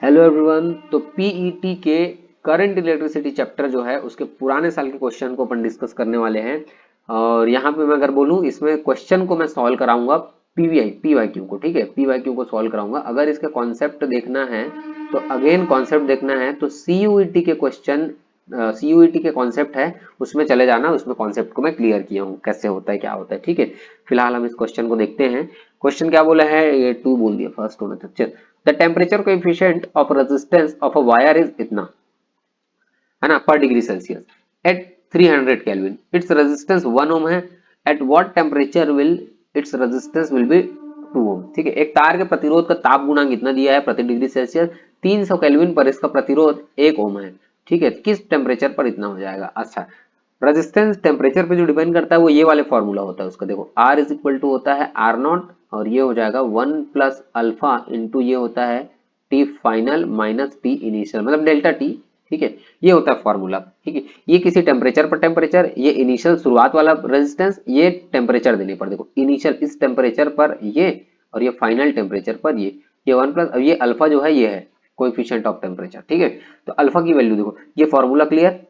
Hello everyone. तो PET के current electricity chapter जो है उसके पुराने साल के क्वेश्चन को अपन डिस्कस करने वाले हैं। और यहाँ पे मैं अगर बोलूँ इसमें क्वेश्चन को मैं सॉल्व कराऊंगा पीवाईक्यू को। ठीक है, पीवाईक्यू को सॉल्व कराऊंगा। अगर इसका कॉन्सेप्ट देखना है तो अगेन कॉन्सेप्ट देखना है तो सीयूईटी के क्वेश्चन, सीयूईटी के कॉन्सेप्ट है उसमें चले जाना। उसमें कॉन्सेप्ट को मैं क्लियर किया हूँ कैसे होता है क्या होता है। ठीक है, फिलहाल हम इस क्वेश्चन को देखते हैं। क्वेश्चन क्या बोला है, ये 2 बोल दिया फर्स्ट में। चल, the temperature coefficient of resistance of a wire is इतना, है ना, पर degree Celsius at 300 kelvin. Its resistance 1 ओम है। At what temperature will its resistance will be 2 ओम। ठीक है, एक तार के प्रतिरोध का ताप गुणांक इतना दिया है प्रति डिग्री सेल्सियस, 300 केल्विन पर इसका प्रतिरोध 1 ओम है। ठीक है, किस टेम्परेचर पर इतना हो जाएगा। अच्छा, रेजिस्टेंस टेम्परेचर पे जो डिपेंड करता है वो ये वाले फॉर्मूला होता है उसका। देखो R इज इक्वल टू होता है R नॉट, और ये हो जाएगा 1 प्लस अल्फा इंटू ये होता है T final minus T initial, मतलब डेल्टा T। ठीक है, ये होता है फॉर्मूला। ठीक है, ये किसी टेम्परेचर पर टेम्परेचर, ये इनिशियल शुरुआत वाला रेजिस्टेंस, ये टेम्परेचर देने पर। देखो इनिशियल इस टेम्परेचर पर ये, और ये फाइनल टेम्परेचर पर ये 1 प्लस, अब ये अल्फा जो है ये है कोएफिशिएंट ऑफ टेम्परेचर। ठीक है, तो अल्फा की वैल्यू देखो, ये फॉर्मूला क्लियर।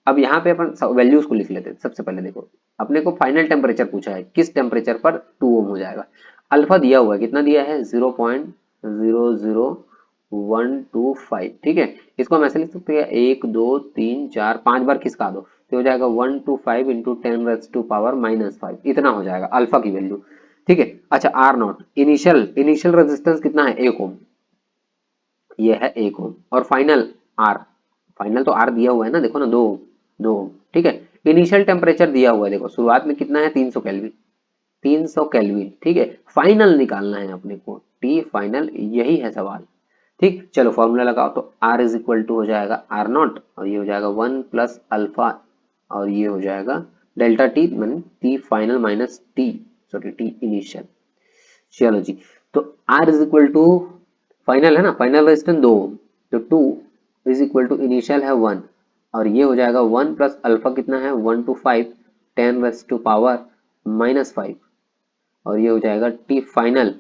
अब यहाँ पे अपन वैल्यूज को लिख लेते हैं। सबसे पहले देखो अपने को फाइनल टेम्परेचर पूछा है, किस टेम्परेचर पर 2 ओम हो जाएगा। अल्फा दिया हुआ है, कितना दिया है 0.00125। ठीक है, इसको हम ऐसे लिख सकते हैं 1 2 3 4 5 बार खिसका दो तो हो जाएगा 125 इंटू 10⁻⁵ इतना हो जाएगा अल्फा की वैल्यू। ठीक है, अच्छा आर नॉट इनिशियल रेजिस्टेंस कितना है 1 ओम, ये है 1 ओम। और फाइनल आर, फाइनल तो आर दिया हुआ है ना, देखो ना 2 ओम। ठीक है, इनिशियल टेम्परेचर दिया हुआ है, देखो शुरुआत में कितना है 300 केल्विन, 300 केल्विन। ठीक है, फाइनल निकालना है अपने को, टी फाइनल, यही है सवाल। ठीक, चलो फॉर्मूला लगाओ तो R इज इक्वल टू हो जाएगा आर नॉट, और ये हो जाएगा 1 प्लस अल्फा, और ये हो जाएगा delta T mean T final minus T, sorry T initial. चलो जी, तो R is equal to final है ना, फाइनल रेजिस्टेंस 2 ओम, तो 2 इज इक्वल टू इनिशियल है 1, और ये हो जाएगा 1 प्लस अल्फा कितना है 1 टू 5 10⁻⁻⁻5, और ये हो जाएगा टी फाइनल,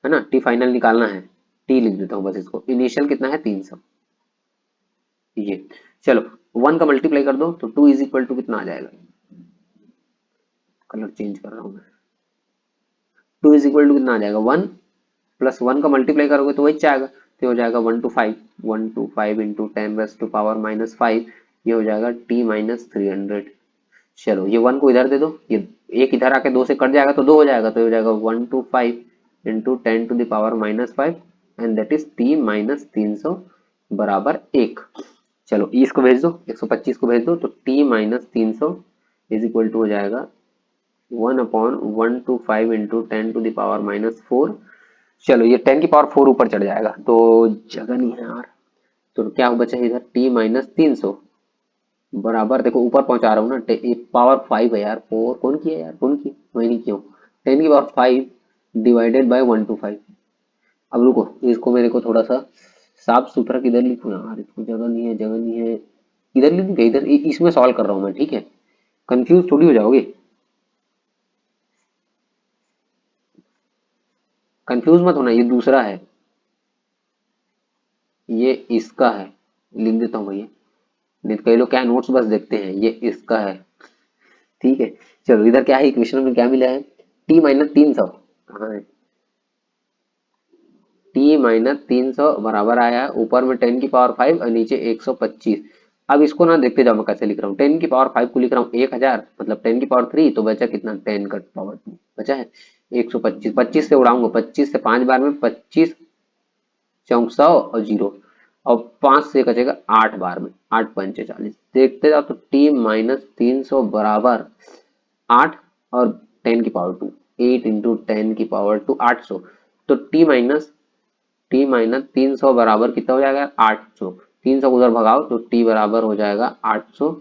है ना, टी फाइनल निकालना है, टी लिख देता हूँ बस इसको। इनिशियल कितना है 300, ये चलो 1 का मल्टीप्लाई कर दो तो 2 इज इक्वल टू कितना आ जाएगा, कलर चेंज कर रहा हूँ मैं। 2 इज इक्वल टू कितना आ जाएगा 1 प्लस 1 का मल्टीप्लाई करोगे तो वही आएगा, तो हो जाएगा 1 टू 5 इंटू 10⁻⁻5, ये हो जाएगा टी माइनस 300। चलो ये 1 को इधर दे दो, ये एक इधर आके 2 से कट जाएगा तो 2 हो जाएगा, तो ये हो जाएगा 1 two 5 into 10⁻⁻5 and that is T minus 300 बराबर 1। चलो इसको भेज दो, 125 को भेज दो तो T minus 300 is equal to हो जाएगा 1/125 इंटू 10⁻⁻4। चलो ये 10 की पावर 4 ऊपर चढ़ जाएगा तो जगह नहीं है यार, तो क्या बचा इधर टी माइनस 300 बराबर, देखो ऊपर पहुंचा रहा हूँ ना, पावर 5 है यार, 4 कौन किया यार, कौन की मैं नहीं किया हूँ। 10 की पावर 5 डिवाइडेड बाय 125। अब रुको, इसको मेरे को थोड़ा सा साफ सुथरा किधर लिखूं यार, इसको जगह नहीं है, जगह नहीं है, इधर लिखूं क्या, इधर इसमें सॉल्व कर रहा हूँ मैं। ठीक है, कंफ्यूज थोड़ी हो जाओगे, कंफ्यूज मत होना, ये दूसरा है, ये इसका है, लिख देता हूँ भैया, नहीं तो कई लोग क्या नोट्स बस देखते हैं, ये इसका है। ठीक है, चलो इधर क्या है, इक्वेशन में क्या मिला है टी माइनस 300, कहाँ है टी माइनस 300 बराबर आया है, ऊपर में 10 की पावर 5 और नीचे 125। अब इसको ना देखते जाओ मैं कैसे लिख रहा हूँ, 10 की पावर 5 को लिख रहा हूँ 1000, मतलब 10 की पावर 3, तो बचा कितना 10 का पावर 2 बचा है 125। 25 से उड़ाऊंगा, 25 से 5 बार में 25 चौक 100 और 0, और 5 से बचेगा 8 बार में, 8 पंचे 40। देखते जाओ तो टी माइनस 300 बराबर 8 और 10 की पावर 2, 8 इंटू 10 की पावर 2 800, तो टी माइनस 300 बराबर कितना हो जाएगा 800। 300 को उधर भगाओ तो टी बराबर हो जाएगा 800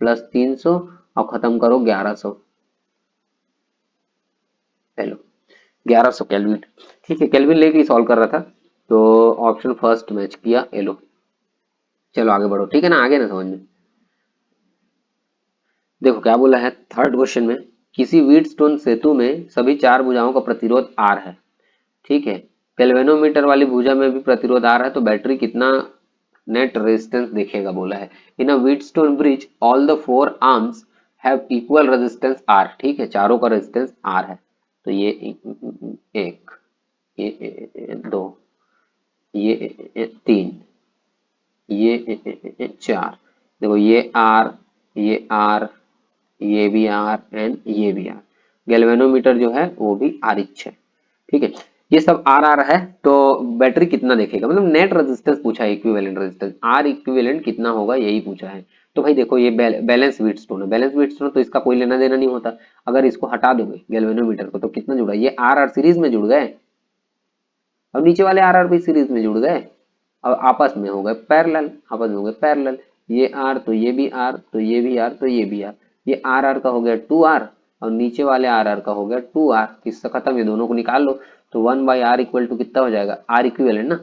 प्लस 300 और खत्म करो 1100। Hello 1100 kelvin. ठीक है, केल्विन लेके सॉल्व कर रहा था तो ऑप्शन फर्स्ट मैच किया एलो। चलो आगे बढ़ो, ठीक है ना, आगे ना समझ में। देखो क्या बोला है थर्ड क्वेश्चन में, किसी व्हीटस्टोन सेतु में सभी 4 भुजाओं का प्रतिरोध आर है। ठीक है, गैल्वेनोमीटर वाली भुजा में भी प्रतिरोध आर है, तो बैटरी कितना नेट रेजिस्टेंस देखेगा बोला है। In a Wheatstone bridge all the 4 arms have equal resistance R, ठीक है, चारों का रेजिस्टेंस आर है। तो ये एक, ये दो, ये तीन, ये चार, देखो ये आर, ये आर, ये भी आर एंड ये भी आर। गैल्वेनोमीटर जो है वो भी आर इच है, ठीक है। ये सब आर आर है, तो बैटरी कितना देखेगा, मतलब नेट रेजिस्टेंस पूछा है, इक्विवेलेंट रेजिस्टेंस आर इक्विवेलेंट कितना होगा यही पूछा है। तो भाई देखो ये बैलेंस व्हीटस्टोन है, बैलेंस व्हीटस्टोन तो इसका कोई लेना देना नहीं होता। अगर इसको हटा दोगे गैल्वेनोमीटर को तो कितना जुड़ा, ये आर आर सीरीज में जुड़ गए, और नीचे वाले आर आर भी सीरीज में जुड़ गए, और आपस में हो गए पैरेलल, आपस में हो गए पैरेलल। ये आर तो ये भी आर, तो ये भी आर, तो ये भी आर, ये आर आर का हो गया 2r, और नीचे वाले आर आर का हो गया 2r, किससे खत्म, ये दोनों को निकाल लो। तो 1/r इक्वल टू कितना हो जाएगा, आर इक्विवेलेंट ना,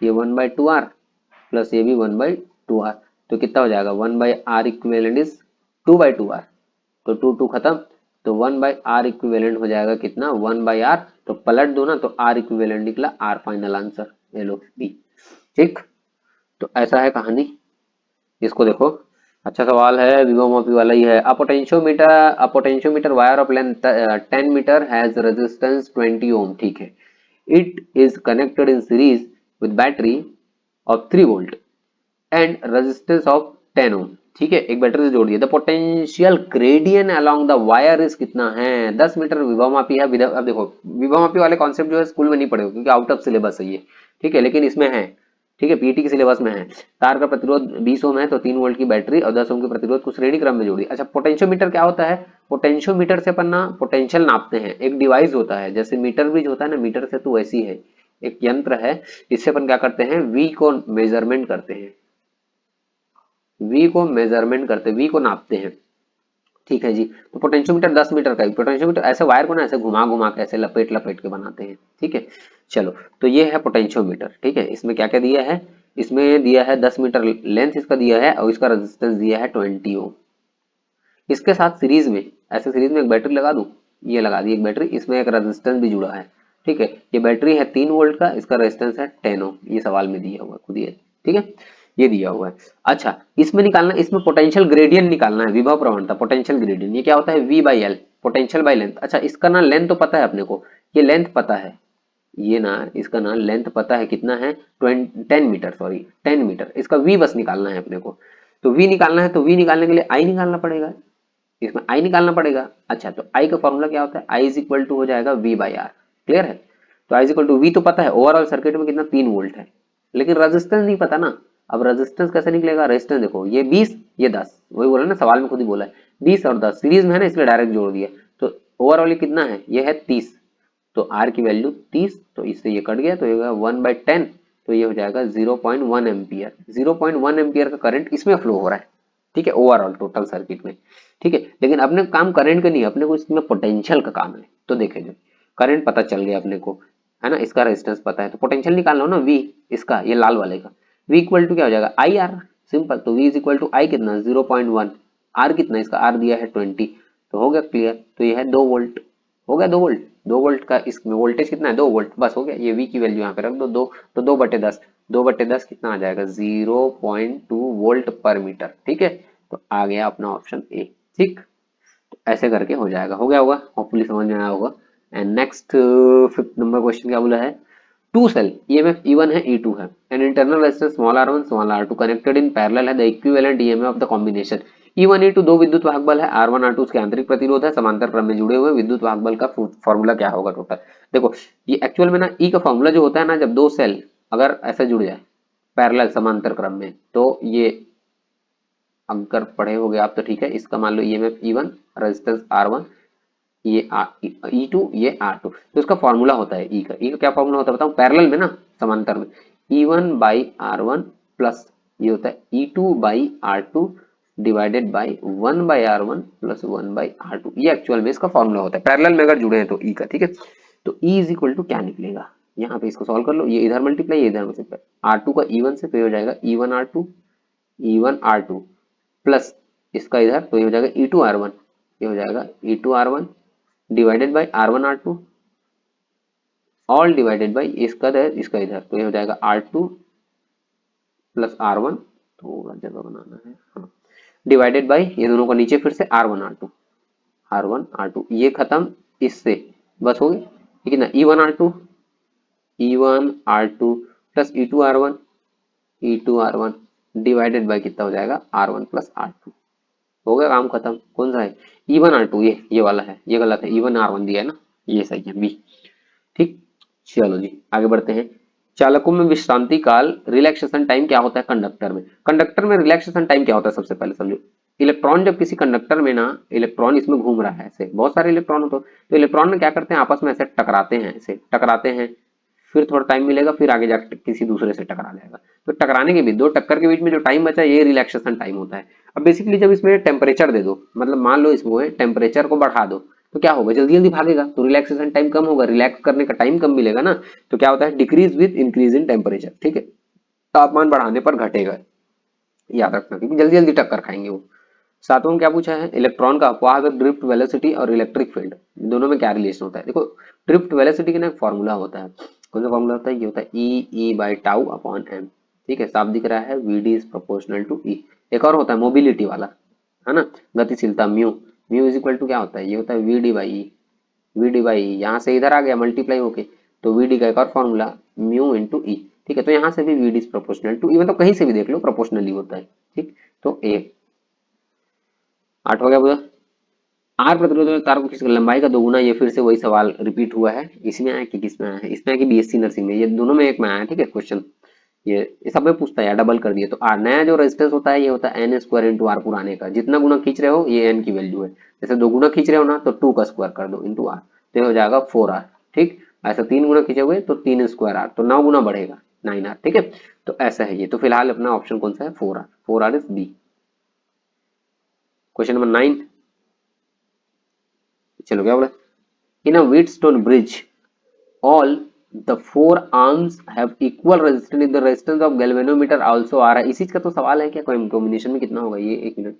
ये 1/2r प्लस ये भी 1/2r, तो कितना हो जाएगा 1/r इक्विवेलेंट इज 2/2r, तो 2 खत्म, तो 1/r इक्विवेलेंट हो जाएगा कितना 1/r, तो पलट दो ना, तो r इक्विवेलेंट निकला, r फाइनल आंसर, ले लो बी, ठीक। तो ऐसा है कहानी, इसको देखो, अच्छा सवाल है, विभवमापी वाला ही है। A potentiometer wire of length 10 metre has resistance 20 ohm, ठीक है। It is connected in series with battery of 3 volt and resistance of 10 ohm, ठीक है, एक बैटरी से जोड़ दिया। The potential gradient along the wire is कितना है, 10 मीटर विभवमापी है। अब देखो विभवमापी वाले कॉन्सेप्ट जो है स्कूल में नहीं पढ़े क्योंकि आउट ऑफ सिलेबस है ये, ठीक है, लेकिन इसमें है, ठीक है, पीटी के सिलेबस में है। तार का प्रतिरोध 20 ओम है, तो 3 वोल्ट की बैटरी और 10 ओम के प्रतिरोध को श्रेणी क्रम में जोड़ी। अच्छा पोटेंशियोमीटर क्या होता है, पोटेंशियोमीटर से अपन ना पोटेंशियल नापते हैं, एक डिवाइस होता है, जैसे मीटर ब्रिज होता है ना, मीटर से तो वैसी है, एक यंत्र है, इससे अपन क्या करते हैं, वी को मेजरमेंट करते हैं, वी को मेजरमेंट करते, वी को नापते हैं, ठीक है जी। तो पोटेंशियोमीटर 10 मीटर का, पोटेंशियोमीटर ऐसे वायर को ना ऐसे घुमा घुमा के ऐसे लपेट लपेट के बनाते हैं, ठीक है। चलो तो ये है पोटेंशियोमीटर, ठीक है, इसमें क्या क्या दिया है, इसमें दिया है 10 मीटर लेंथ इसका दिया है, और इसका रेजिस्टेंस दिया है 20 ओम। इसके साथ सीरीज में, ऐसे सीरीज में एक बैटरी लगा दूं, ये लगा दी एक बैटरी, इसमें एक रेजिस्टेंस भी जुड़ा है, ठीक है। ये बैटरी है 3 वोल्ट का, इसका रेजिस्टेंस है 10 ओम, ये सवाल में दिया हुआ है खुद ये, ठीक है, ये दिया हुआ है। अच्छा इसमें निकालना, इसमें पोटेंशियल ग्रेडियंट निकालना है, विभव प्रवणता पोटेंशियल ग्रेडियंट, ये क्या होता है, v by L, potential by length. अच्छा इसका ना लेंथ तो पता है अपने को, ये लेंथ पता है, ये ना इसका ना लेंथ पता है कितना है 10 मीटर, सॉरी 10 मीटर, इसका v बस निकालना है अपने को। तो v निकालना है, तो v निकालने के लिए i निकालना पड़ेगा, इसमें i निकालना पड़ेगा। अच्छा तो i का फॉर्मूला क्या होता है, i इज इक्वल टू हो जाएगा v बाई आर, क्लियर है। तो i is equal to v तो पता है, ओवरऑल सर्किट में कितना 3 वोल्ट है, लेकिन रेजिस्टेंस नहीं पता ना। अब रेजिस्टेंस कैसे निकलेगा, रेजिस्टेंस देखो ये 20 ये 10, वही बोला ना सवाल में खुद ही बोला है, 20 और 10 सीरीज में है ना, इसलिए डायरेक्ट जोड़ दिया। तो ओवरऑल कितना है, ये है 30, तो r की वैल्यू 30, तो इससे ये कट गया, तो ये होगा 1/10, तो ये हो जाएगा 0.1 एम्पियर, 0.1 एम्पियर का करंट इसमें फ्लो हो रहा है, ठीक है, ओवरऑल टोटल सर्किट में, ठीक है। लेकिन अपने काम करंट का नहीं, अपने को इसमें पोटेंशियल का काम है। तो देखें जो करंट पता चल गया अपने को, है ना, इसका रेजिस्टेंस पता है, तो पोटेंशियल निकालना हो ना v, इसका ये लाल वाले का, v इक्वल टू क्या हो जाएगा आई आर, सिंपल। तो v इज इक्वल टू आई कितना 0.1, r कितना, इसका r दिया है 20, तो हो गया क्लियर। तो ये है 2 वोल्ट, हो गया 2 वोल्ट, 2 वोल्ट का इसमें वोल्टेज कितना है 2 वोल्ट, बस हो गया। ये v की वैल्यू यहाँ पे रख दो 2, तो 2/10, 2/10 कितना आ जाएगा 0.2 वोल्ट पर मीटर, ठीक है। तो आ गया अपना ऑप्शन ए, ठीक। तो ऐसे करके हो जाएगा, हो गया होगा, होपफुली समझ में आया होगा। And next 5th number question क्या बोला है, टू सेल ईएमएफ E1 है E2 है, and internal resistance small r1 small r2 connected in parallel है, the equivalent EMF of the combination E1 E2 दो विद्युत वाहक बल है, R1 R2 उसके आंतरिक प्रतिरोध है, समांतर क्रम में जुड़े हुए विद्युत वाहक बल का फॉर्मूला क्या होगा टोटल। देखो ये एक्चुअल में ना ई का फॉर्मूला जो होता है ना, जब दो सेल अगर ऐसे जुड़ जाए पैरेलल समांतर क्रम में, तो ये अगर पढ़े हो गए आप तो ठीक है, इसका मान लो ईएमएफ E1 रेजिस्टेंस R1, ये E2 ये R2, तो इसका फॉर्मूला होता है ई का क्या फॉर्मूला होता है बताऊं, पैरेलल में ना समांतर में E1 बाई R1 प्लस ये होता है E2 by R2 divided by 1 by R1 plus 1 by R2, ये एक्चुअल में इसका फॉर्मूला होता है पैरेलल में अगर जुड़े हैं तो ई का, ठीक है। तो ई इज इक्वल टू क्या निकलेगा, यहाँ पे इसको सॉल्व कर लो, ये इधर मल्टीप्लाई ये इधर मल्टीप्लाई, R2 का E1 से तो ये हो जाएगा E1 R2 E1 R2 plus इसका इधर तो ये हो जाएगा E2 R1, ये हो जाएगा E2 R1 divided by R1 R2 all divided by इसका इधर इसका इधर, तो ये हो जाएगा R2 प्लस R1, थोड़ा जगह बनाना है, हाँ, डिवाइडेड बाई ये दोनों को नीचे फिर से R1 R2 ये खत्म इससे, बस हो गई ठीक है ना। E1 R2 plus E2 R1 divided by कितना हो जाएगा R1 प्लस R2, हो गया काम खत्म। कौन सा है E1 R2, ये वाला है, ये गलत है, E1 R1 दिया है ना, ये सही है बी। ठीक, चलो जी आगे बढ़ते हैं। चालकों में विश्रांति काल रिलैक्सेशन टाइम क्या होता है कंडक्टर में? कंडक्टर में रिलैक्सेशन टाइम क्या होता है सबसे पहले समझो। इलेक्ट्रॉन जब किसी कंडक्टर में ना, इलेक्ट्रॉन इसमें घूम रहा है, ऐसे बहुत सारे इलेक्ट्रॉन होते हैं, तो इलेक्ट्रॉन में क्या करते हैं आपस में ऐसे टकराते हैं, ऐसे टकराते हैं, फिर थोड़ा टाइम मिलेगा, फिर आगे जाकर किसी दूसरे से टकरा जाएगा, तो टकराने के बीच, दो टक्कर के बीच में जो टाइम बचा ये रिलैक्सेशन टाइम होता है। अब बेसिकली जब इसमें टेम्परेचर दे दो, मतलब मान लो इसमें टेम्परेचर को बढ़ा दो, तो क्या होगा, जल्दी जल्दी भागेगा, तो रिलैक्सेशन टाइम कम होगा, रिलैक्स करने का टाइम कम मिलेगा ना, तो क्या होता है decrease with increase in temperature, ठीक है, तापमान बढ़ाने पर घटेगा, याद रखना, क्योंकि जल्दी जल्दी टक्कर खाएंगे वो। सातवां में क्या पूछा है, इलेक्ट्रॉन का अपवाह ड्रिफ्ट वेलोसिटी और इलेक्ट्रिक फील्ड दोनों में क्या रिलेशन होता है। देखो ड्रिफ्ट वेलोसिटी का ना फॉर्मूला होता है, कौन सा फॉर्मूला होता है, ये होता है E by tau upon m, ठीक है, साफ दिख रहा है, V D is proportional to E. एक और होता है मोबिलिटी वाला, है ना, गतिशीलता mu, mu is equal to क्या होता है, ये होता है V D by E, V D by E यहाँ से इधर आ गया मल्टीप्लाई होके, तो वी डी का एक और फॉर्मूला म्यू इंटू ई, ठीक है, तो यहाँ से भी V D is proportional to E, मतलब कहीं से भी देख लो प्रोपोर्शनली होता है, ठीक, तो ए 8 हो गया पूरा। आर प्रतिरोध में तार को खींचकर लंबाई का दोगुना, ये फिर से वही सवाल रिपीट हुआ है, इसमें आया कि किसमें आया है, इसमें आया कि बीएससी नर्सिंग में, ये दोनों में एक में आया, ठीक है क्वेश्चन, ये सब में पूछता है यार, डबल कर दिए, तो आर नया जो रेजिस्टेंस होता है ये होता है एन स्क्वायर इंटू आर पुराने का, जितना गुना खींच रहे हो ये एन की वैल्यू है, जैसे 2 गुना खींच रहे हो ना तो 2 का स्क्वायर कर दो इंटू आर, तो ये हो जाएगा 4R, ठीक, ऐसा 3 गुना खींचे हुए तो 3 स्क्वायर आर, तो 9 गुना बढ़ेगा 9R, ठीक है, तो ऐसा है ये, तो फिलहाल अपना ऑप्शन कौन सा है 4R is B. Question number 9, चलो क्या बोला, in a Wheatstone bridge all the four arms have equal resistance if the resistance of galvanometer also आ रहा है, इसी चीज का तो सवाल है क्या, कोई कॉम्बिनेशन में कितना होगा ये, एक मिनट,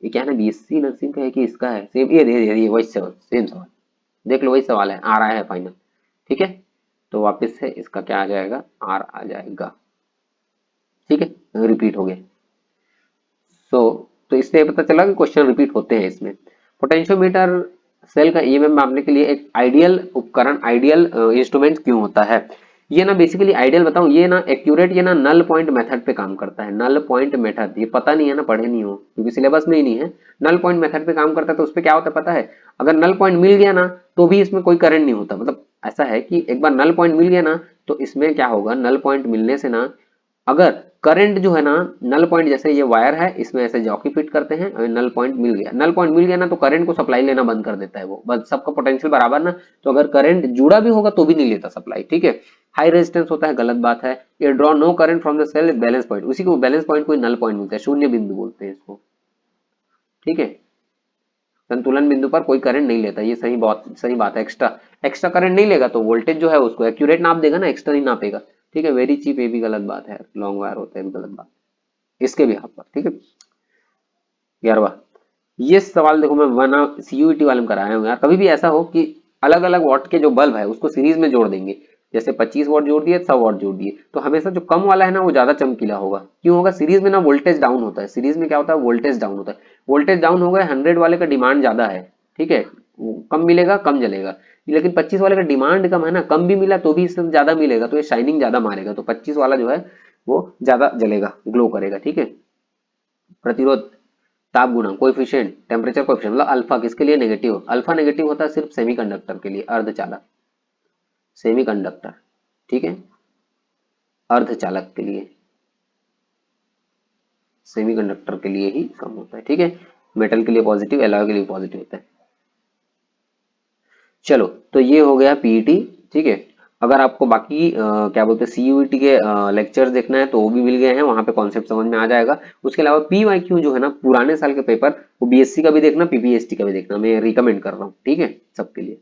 ये क्या है ना बीएससी नर्सिंग का है कि इसका है, सेम ये वही सवाल, सेम सवाल देख लो, वही सवाल है, आ रहा है फाइनल, ठीक है, तो वापस से इसका क्या आ जाएगा, आर आ जाएगा, ठीक है, रिपीट हो गया, तो इससे पता चला कि क्वेश्चन रिपीट होते हैं इसमें। पोटेंशियोमीटर सेल का ईएमएफ मापने के लिए एक आइडियल उपकरण, आइडियल इंस्ट्रूमेंट क्यों होता है, ये ना बेसिकली आइडियल बताऊं, ये ना एक्यूरेट, ये ना नल पॉइंट मेथड पे काम करता है, नल पॉइंट मेथड, ये पता नहीं है ना, पढ़े नहीं हो क्योंकि सिलेबस में ही नहीं है, नल पॉइंट मेथड पे काम करता है, तो उस पे क्या होता है पता है, अगर नल पॉइंट मिल गया ना तो भी इसमें कोई करंट नहीं होता, मतलब ऐसा है कि एक बार नल पॉइंट मिल गया ना तो इसमें क्या होगा, नल पॉइंट मिलने से ना अगर करंट जो है ना, नल पॉइंट जैसे ये वायर है इसमें ऐसे जॉकी फिट करते हैं, और नल पॉइंट मिल गया, नल पॉइंट मिल गया ना तो करंट को सप्लाई लेना बंद कर देता है वो, बस सबका पोटेंशियल बराबर ना, तो अगर करंट जुड़ा भी होगा तो भी नहीं लेता सप्लाई, ठीक है, हाई रेजिस्टेंस होता है, गलत बात है, ये draw no current from the cell balance point, उसी को बैलेंस पॉइंट को नल पॉइंट मिलता है, शून्य बिंदु बोलते हैं इसको, ठीक है, संतुलन बिंदु पर कोई करंट नहीं लेता, ये सही, बहुत सही बात है, एक्स्ट्रा करंट नहीं लेगा तो वोल्टेज जो है उसको एक्यूरेट नाप देगा ना, एक्स्ट्रा नहीं नापेगा, ठीक है, वेरी चीप, ये भी गलत बात है, लॉन्ग वायर होता है, गलत बात इसके भी हाथ पर, ठीक है। 11वां, ये सवाल देखो मैं बना सीयूईटी वाले में कराया हूँ यार, कभी भी ऐसा हो कि अलग अलग वॉट के जो बल्ब है उसको सीरीज में जोड़ देंगे, जैसे 25 वॉट जोड़ दिए 100 वॉट जोड़ दिए, तो हमेशा जो कम वाला है ना वो ज्यादा चमकीला होगा, क्यों होगा, सीरीज में ना वोल्टेज डाउन होता है, सीरीज में क्या होता है वोल्टेज डाउन होता है, वोल्टेज डाउन हो गया, 100 वाले का डिमांड ज्यादा है, ठीक है, कम मिलेगा कम जलेगा, लेकिन 25 वाले का डिमांड कम है ना, कम भी मिला तो भी इससे ज्यादा मिलेगा, तो ये शाइनिंग ज्यादा मारेगा, तो 25 वाला जो है वो ज्यादा जलेगा, ग्लो करेगा, ठीक है। प्रतिरोध, ताप गुणांक, कोएफिशिएंट, टेम्परेचर कोएफिशिएंट, मतलब अल्फा किसके लिए नेगेटिव, अल्फा नेगेटिव होता है सिर्फ सेमीकंडक्टर के लिए, अर्धचालक, सेमीकंडक्टर, ठीक है, अर्धचालक के लिए, सेमीकंडक्टर के लिए ही कम होता है, ठीक है, मेटल के लिए पॉजिटिव, एलॉय के लिए पॉजिटिव होता है। चलो तो ये हो गया पीईटी, ठीक है, अगर आपको बाकी क्या बोलते हैं सीयूईटी के लेक्चर्स देखना है तो वो भी मिल गए हैं, वहां पे कॉन्सेप्ट समझ में आ जाएगा। उसके अलावा पीवाईक्यू जो है ना पुराने साल के पेपर, वो बीएससी का भी देखना, पीपीएसटी का भी देखना, मैं रिकमेंड कर रहा हूँ, ठीक है, सबके लिए।